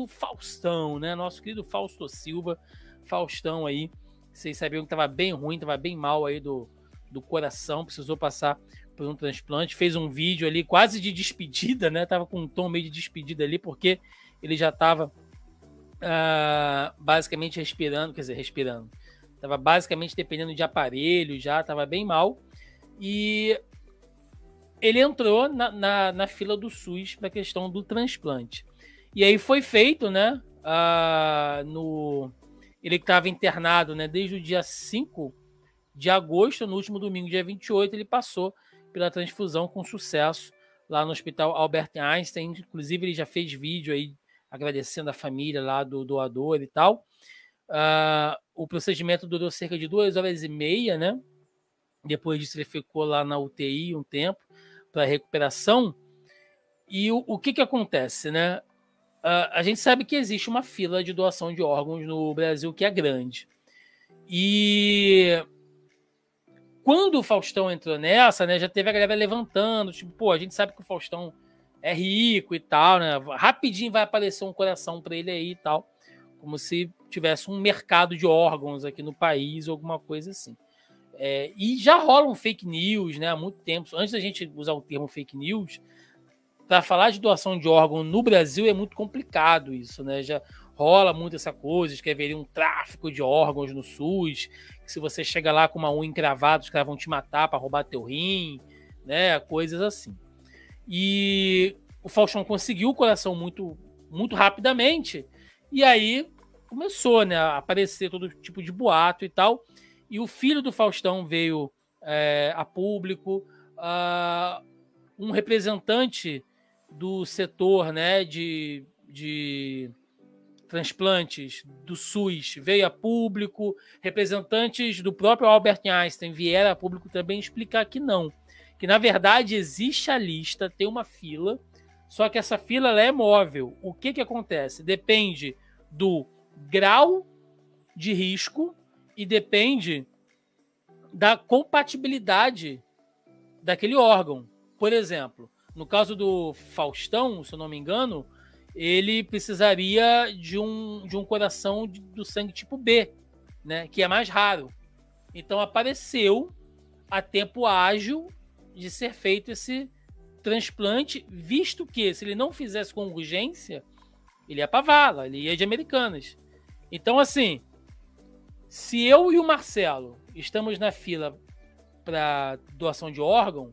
Faustão, né? Nosso querido Fausto Silva, Faustão aí. Vocês sabiam que tava bem ruim, tava bem mal aí do coração, precisou passar por um transplante. Fez um vídeo ali quase de despedida, né? Tava com um tom meio de despedida ali, porque ele já tava basicamente respirando. Tava basicamente dependendo de aparelho, já tava bem mal. E ele entrou na fila do SUS para a questão do transplante. E aí foi feito, né? Ele estava internado, né, desde o dia 5 de agosto, no último domingo, dia 28, ele passou pela transfusão com sucesso lá no Hospital Albert Einstein. Inclusive, ele já fez vídeo aí agradecendo a família lá do doador e tal. O procedimento durou cerca de 2h30, né? Depois disso, ele ficou lá na UTI um tempo para recuperação. E o que acontece, né? A gente sabe que existe uma fila de doação de órgãos no Brasil que é grande. E quando o Faustão entrou nessa, né, já teve a galera levantando, tipo, pô, a gente sabe que o Faustão é rico e tal, né? Rapidinho vai aparecer um coração para ele aí e tal, como se tivesse um mercado de órgãos aqui no país ou alguma coisa assim. E já rolam fake news, né, há muito tempo. Antes da gente usar o termo fake news, para falar de doação de órgão no Brasil é muito complicado isso, né? Já rola muito essa coisa de que haveria um tráfico de órgãos no SUS, que se você chega lá com uma unha encravada, os caras vão te matar para roubar teu rim, né? Coisas assim. E o Faustão conseguiu o coração muito, muito rapidamente, e aí começou, né, a aparecer todo tipo de boato e tal. E o filho do Faustão veio a público, um representante do setor, né, de transplantes do SUS veio a público, representantes do próprio Albert Einstein vieram a público também explicar que não, que na verdade existe a lista, tem uma fila, só que essa fila ela é móvel. O que acontece? Depende do grau de risco e depende da compatibilidade daquele órgão. Por exemplo, no caso do Faustão, se eu não me engano, ele precisaria de um coração do sangue tipo B, né, que é mais raro. Então apareceu a tempo ágil de ser feito esse transplante, visto que se ele não fizesse com urgência, ele ia para vala, ele ia de Americanas. Então, assim, se eu e o Marcelo estamos na fila para doação de órgão,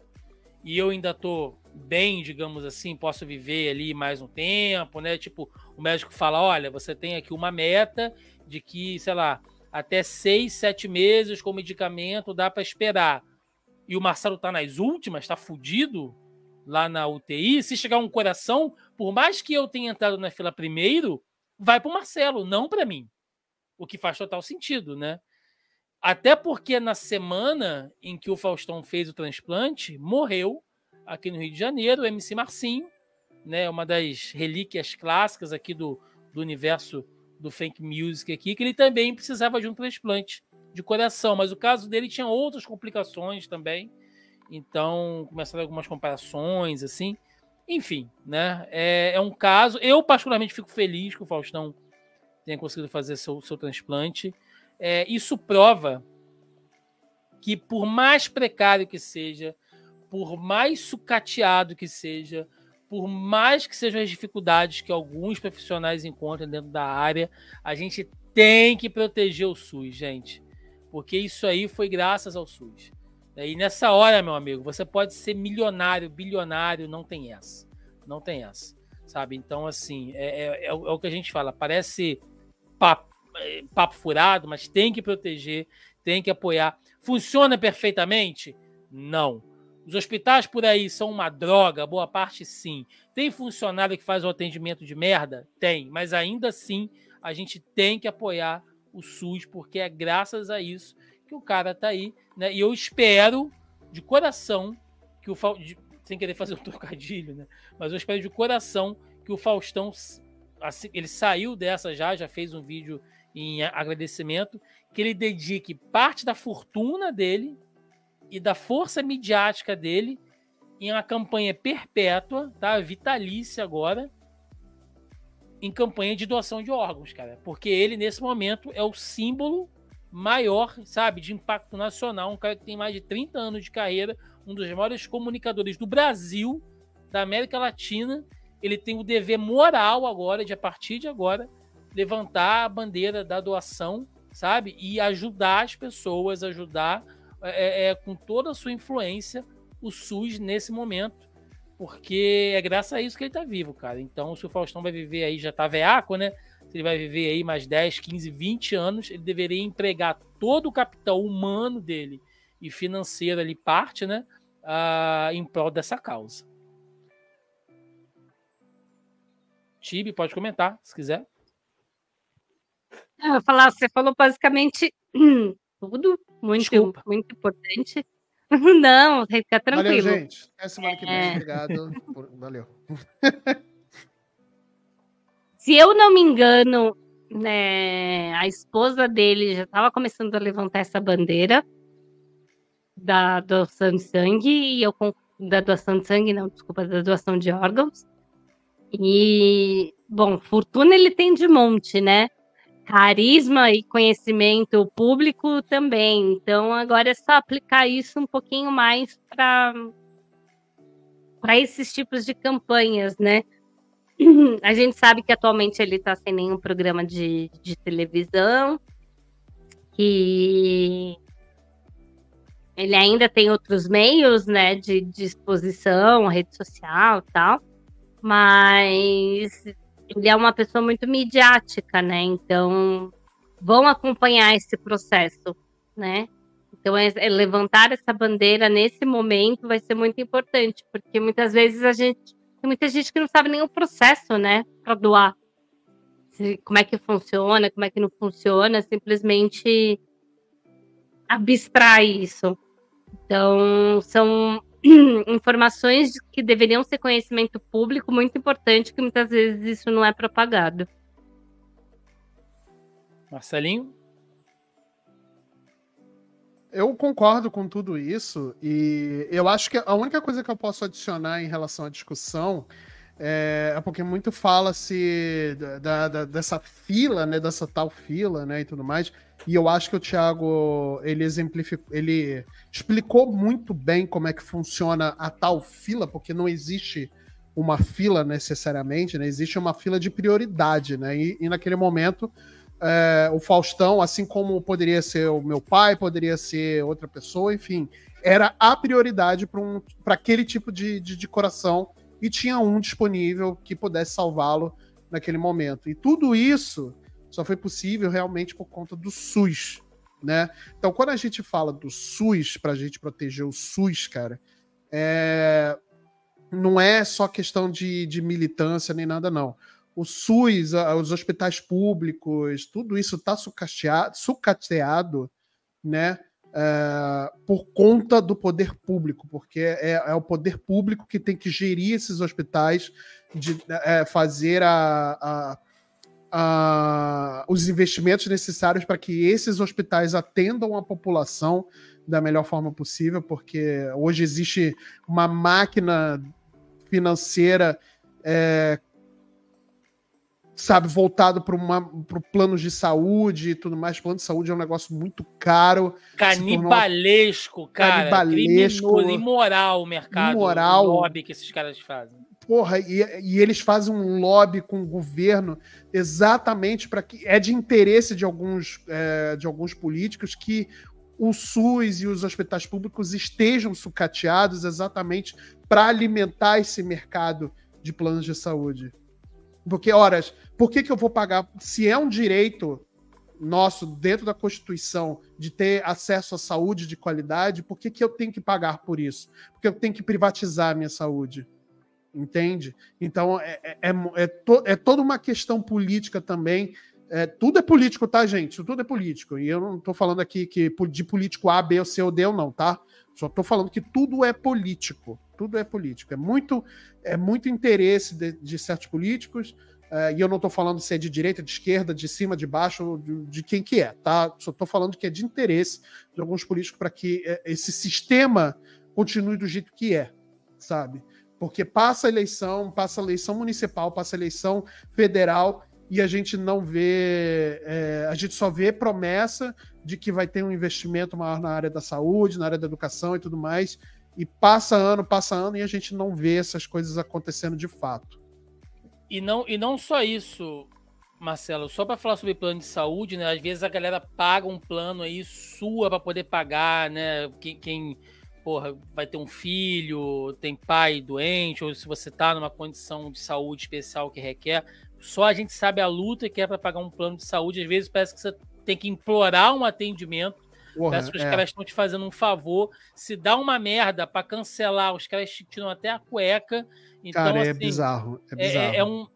e eu ainda tô bem, digamos assim, posso viver ali mais um tempo, né? Tipo, o médico fala, olha, você tem aqui uma meta de que, sei lá, até 6, 7 meses com medicamento dá para esperar. E o Marcelo tá nas últimas, tá fudido lá na UTI. Se chegar um coração, por mais que eu tenha entrado na fila primeiro, vai pro Marcelo, não para mim. O que faz total sentido, né? Até porque na semana em que o Faustão fez o transplante, morreu aqui no Rio de Janeiro o MC Marcinho, né, uma das relíquias clássicas aqui do universo do funk music aqui, que ele também precisava de um transplante de coração, mas o caso dele tinha outras complicações também, então começaram algumas comparações, assim, enfim, né, é um caso, eu particularmente fico feliz que o Faustão tenha conseguido fazer seu transplante. Isso prova que, por mais precário que seja, por mais sucateado que seja, por mais que sejam as dificuldades que alguns profissionais encontram dentro da área, a gente tem que proteger o SUS, gente. Porque isso aí foi graças ao SUS. E nessa hora, meu amigo, você pode ser milionário, bilionário, não tem essa. Não tem essa, sabe? Então, assim, é o que a gente fala. Parece papo furado, mas tem que proteger, tem que apoiar. Funciona perfeitamente? Não. Os hospitais por aí são uma droga, boa parte sim. Tem funcionário que faz o atendimento de merda? Tem, mas ainda assim a gente tem que apoiar o SUS, porque é graças a isso que o cara tá aí, né? E eu espero de coração que o sem querer fazer um trocadilho, né? Mas eu espero de coração que o Faustão, assim, ele saiu dessa já fez um vídeo em agradecimento, que ele dedique parte da fortuna dele e da força midiática dele em uma campanha perpétua, tá? Vitalícia agora, em campanha de doação de órgãos, cara. Porque ele, nesse momento, é o símbolo maior, sabe, de impacto nacional. Um cara que tem mais de 30 anos de carreira, um dos maiores comunicadores do Brasil, da América Latina. Ele tem o dever moral agora, de a partir de agora, levantar a bandeira da doação, sabe? E ajudar as pessoas, ajudar com toda a sua influência o SUS nesse momento, porque é graças a isso que ele tá vivo, cara. Então, se o Faustão vai viver aí, já tá veaco, né? Se ele vai viver aí mais 10, 15, 20 anos, ele deveria empregar todo o capital humano dele e financeiro ali, parte, né? Em prol dessa causa. Tibi, pode comentar, se quiser. Eu vou falar, você falou basicamente tudo, muito importante. Não, fica tranquilo. Valeu, gente. Até semana que vem. Obrigado. Valeu. Se eu não me engano, né, a esposa dele já estava começando a levantar essa bandeira da doação de sangue, da doação de sangue, não, desculpa, da doação de órgãos. E, bom, fortuna ele tem de monte, né? Carisma e conhecimento público também. Então, agora é só aplicar isso um pouquinho mais para esses tipos de campanhas, né? A gente sabe que atualmente ele está sem nenhum programa de televisão, que ele ainda tem outros meios, né, de exposição, rede social e tal, mas ele é uma pessoa muito midiática, né? Então, vão acompanhar esse processo, né? Então, levantar essa bandeira nesse momento vai ser muito importante, porque muitas vezes tem muita gente que não sabe nem o processo, né, para doar. Como é que funciona, como é que não funciona, simplesmente abstrai isso. Então, são informações que deveriam ser conhecimento público muito importante, que muitas vezes isso não é propagado. Marcelinho? Eu concordo com tudo isso e eu acho que a única coisa que eu posso adicionar em relação à discussão é porque muito fala-se dessa fila, né, dessa tal fila, né, e tudo mais, e eu acho que o Thiago, ele explicou muito bem como é que funciona a tal fila, porque não existe uma fila necessariamente, né, existe uma fila de prioridade, né, e naquele momento o Faustão, assim como poderia ser o meu pai, poderia ser outra pessoa, enfim, era a prioridade para aquele tipo de coração, e tinha um disponível que pudesse salvá-lo naquele momento. E tudo isso só foi possível realmente por conta do SUS, né? Então, quando a gente fala do SUS, para a gente proteger o SUS, cara, não é só questão de militância nem nada, não. O SUS, os hospitais públicos, tudo isso está sucateado, né? Por conta do poder público, porque é o poder público que tem que gerir esses hospitais, fazer os investimentos necessários para que esses hospitais atendam a população da melhor forma possível, porque hoje existe uma máquina financeira voltado para o plano de saúde e tudo mais. Plano de saúde é um negócio muito caro. Canibalesco, cara. Canibalesco. Criminoso, imoral o mercado. Imoral. O lobby que esses caras fazem. Porra, e eles fazem um lobby com o governo exatamente para que... É de interesse de alguns políticos que o SUS e os hospitais públicos estejam sucateados exatamente para alimentar esse mercado de planos de saúde. Porque, por que eu vou pagar? Se é um direito nosso, dentro da Constituição, de ter acesso à saúde de qualidade, por que eu tenho que pagar por isso? Porque eu tenho que privatizar a minha saúde. Entende? Então, é toda uma questão política também. Tudo é político, tá, gente? Tudo é político. E eu não tô falando aqui de político A, B, ou C ou D ou não, tá? Só tô falando que tudo é político. Tudo é político. É muito interesse de certos políticos, e eu não tô falando se é de direita, de esquerda, de cima, de baixo, de quem que é, tá? Só tô falando que é de interesse de alguns políticos para que esse sistema continue do jeito que é, sabe? Porque passa a eleição municipal, passa a eleição federal e a gente não vê, a gente só vê promessa de que vai ter um investimento maior na área da saúde, na área da educação e tudo mais, e passa ano e a gente não vê essas coisas acontecendo de fato. E não só isso, Marcelo, só para falar sobre plano de saúde, né? Às vezes a galera paga um plano aí sua para poder pagar, né? Quem porra, vai ter um filho, tem pai doente, ou se você tá numa condição de saúde especial que requer, só a gente sabe a luta que é para pagar um plano de saúde. Às vezes parece que você tem que implorar um atendimento. Parece que os caras estão te fazendo um favor. Se dá uma merda para cancelar, os caras te tiram até a cueca. Então, cara, assim, é bizarro.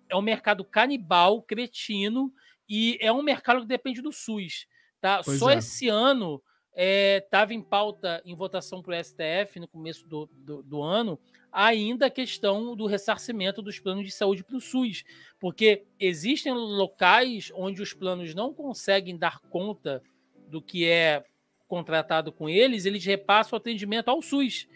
É um mercado canibal, cretino, e é um mercado que depende do SUS. Tá? Só esse ano estava em pauta, em votação para o STF, no começo do ano, ainda a questão do ressarcimento dos planos de saúde para o SUS. Porque existem locais onde os planos não conseguem dar conta do que é contratado com eles repassam o atendimento ao SUS.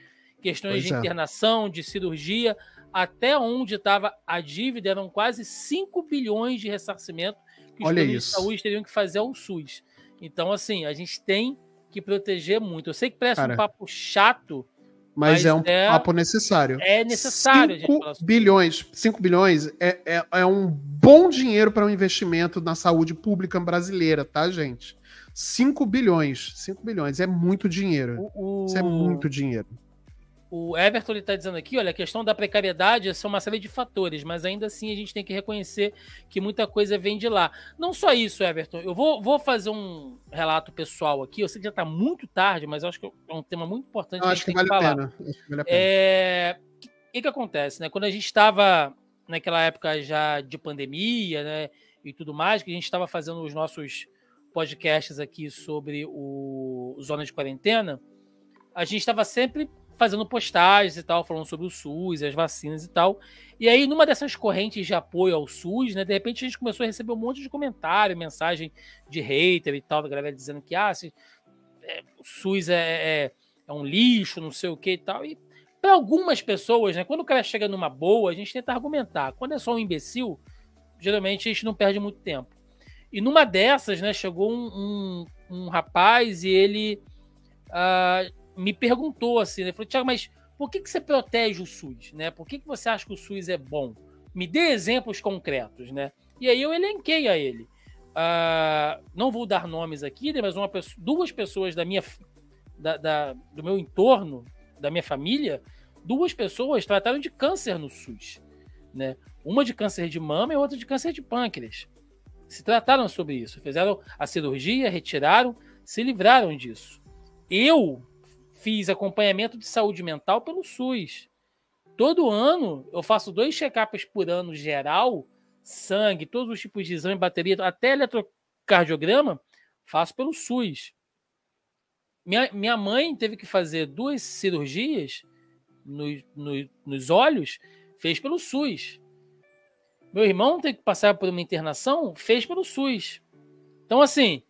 Questões de internação, de cirurgia, até onde estava a dívida, eram quase 5 bilhões de ressarcimento que os planos de saúde teriam que fazer ao SUS. Então, assim, a gente tem que proteger muito. Eu sei que parece um papo chato, mas é um papo necessário. É necessário. 5 bilhões é um bom dinheiro para um investimento na saúde pública brasileira, tá, gente? 5 bilhões é muito dinheiro. Isso é muito dinheiro. O Everton está dizendo aqui, olha, a questão da precariedade são uma série de fatores, mas ainda assim a gente tem que reconhecer que muita coisa vem de lá. Não só isso, Everton, eu vou fazer um relato pessoal aqui, eu sei que já está muito tarde, mas eu acho que é um tema muito importante. Acho que vale a pena. O que acontece, né? Quando a gente estava naquela época já de pandemia, né, e tudo mais, que a gente estava fazendo os nossos podcasts aqui sobre o Zona de Quarentena, a gente estava sempre fazendo postagens e tal, falando sobre o SUS, as vacinas e tal. E aí, numa dessas correntes de apoio ao SUS, né, de repente a gente começou a receber um monte de comentário, mensagem de hater e tal, da galera dizendo que o SUS é um lixo, não sei o que e tal. E para algumas pessoas, né, quando o cara chega numa boa, a gente tenta argumentar. Quando é só um imbecil, geralmente a gente não perde muito tempo. E numa dessas, né, chegou um rapaz e ele me perguntou assim, ele falou, Thiago, mas por que você protege o SUS, né? Por que você acha que o SUS é bom? Me dê exemplos concretos, né? E aí eu elenquei a ele. Não vou dar nomes aqui, né, mas duas pessoas do meu entorno, da minha família, 2 pessoas trataram de câncer no SUS, né? Uma de câncer de mama e outra de câncer de pâncreas. Se trataram sobre isso, fizeram a cirurgia, retiraram, se livraram disso. Eu fiz acompanhamento de saúde mental pelo SUS. Todo ano eu faço 2 check-ups por ano geral, sangue, todos os tipos de exame, bateria, até eletrocardiograma, faço pelo SUS. Minha mãe teve que fazer 2 cirurgias nos olhos, fez pelo SUS. Meu irmão teve que passar por uma internação, fez pelo SUS. Então, assim,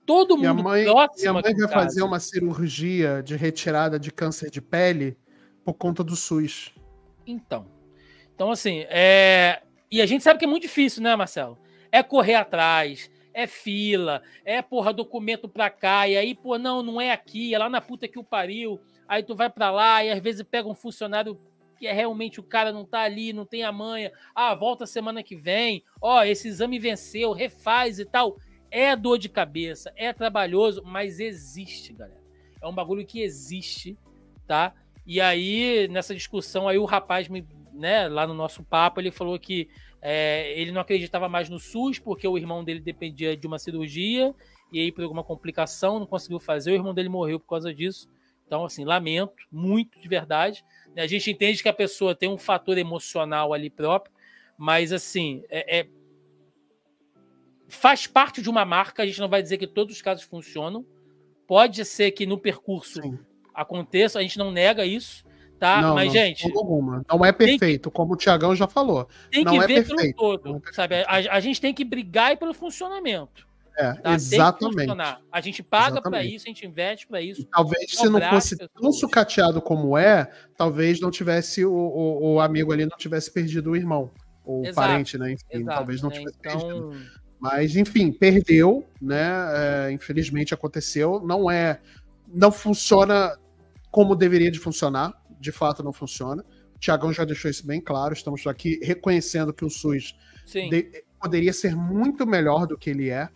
todo mundo próximo... Minha mãe vai fazer uma cirurgia de retirada de câncer de pele por conta do SUS. Então assim, e a gente sabe que é muito difícil, né, Marcelo? É correr atrás, é fila, documento pra cá, e aí, não é aqui, é lá na puta que o pariu, aí tu vai pra lá, e às vezes pega um funcionário que realmente o cara não tá ali, não tem a manha, volta semana que vem, esse exame venceu, refaz e tal. É dor de cabeça, é trabalhoso, mas existe, galera. É um bagulho que existe, tá? E aí, nessa discussão, aí o rapaz, lá no nosso papo, ele falou que ele não acreditava mais no SUS, porque o irmão dele dependia de uma cirurgia, e aí por alguma complicação não conseguiu fazer, o irmão dele morreu por causa disso. Então, assim, lamento, muito de verdade. A gente entende que a pessoa tem um fator emocional ali próprio, mas, assim, faz parte de uma marca, a gente não vai dizer que todos os casos funcionam. Pode ser que no percurso aconteça, a gente não nega isso, tá? Mas, gente... Não é perfeito, como o Thiagão já falou. Tem que ver pelo todo, sabe? A gente tem que brigar pelo funcionamento. Tá? Exatamente. Tem que funcionar. A gente paga para Exatamente. isso, a gente investe para isso. Talvez se não fosse tão sucateado como talvez não tivesse o amigo ali, não tivesse perdido o irmão. Ou o parente, né? Enfim, talvez não tivesse perdido. Mas, enfim, perdeu, né? Infelizmente aconteceu. Não funciona como deveria de funcionar. De fato, não funciona. O Thiagão já deixou isso bem claro. Estamos aqui reconhecendo que o SUS poderia ser muito melhor do que ele é.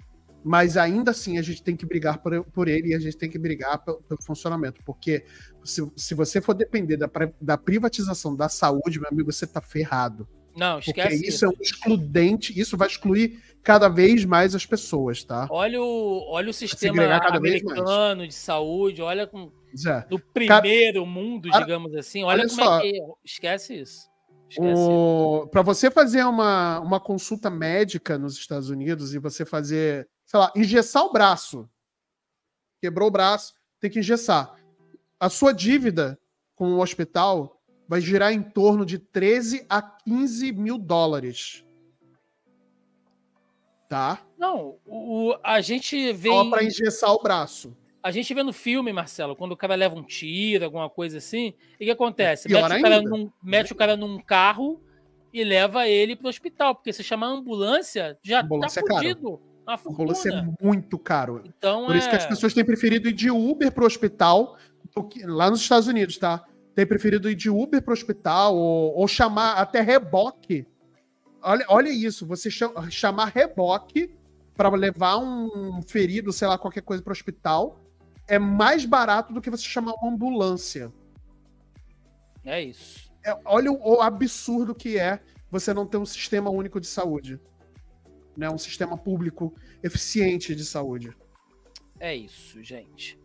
Mas ainda assim a gente tem que brigar por ele e a gente tem que brigar pelo funcionamento. Porque se você for depender da privatização da saúde, meu amigo, você tá ferrado. Não, esquece. Porque isso é um excludente, isso vai excluir cada vez mais as pessoas, tá? Olha o sistema americano de saúde, olha no primeiro mundo, digamos assim, olha como é que é. Esquece isso. Para você fazer uma consulta médica nos Estados Unidos e você fazer, sei lá, engessar o braço, quebrou o braço, tem que engessar. A sua dívida com o hospital vai girar em torno de 13 a 15 mil dólares. Tá? Não, a gente vê... Só para engessar o braço. A gente vê no filme, Marcelo, quando o cara leva um tiro, alguma coisa assim, e o que acontece? Mete o cara num carro e leva ele pro hospital, porque se chamar ambulância, já tá fudido. A ambulância é muito caro. Então, por isso que as pessoas têm preferido ir de Uber pro hospital, lá nos Estados Unidos, tá? Tem preferido ir de Uber pro hospital ou chamar até reboque. Olha isso, você chamar reboque para levar um ferido, sei lá, qualquer coisa pro hospital, é mais barato do que você chamar uma ambulância. É isso. Olha o absurdo que é você não ter um sistema único de saúde. Né? Um sistema público eficiente de saúde. É isso, gente.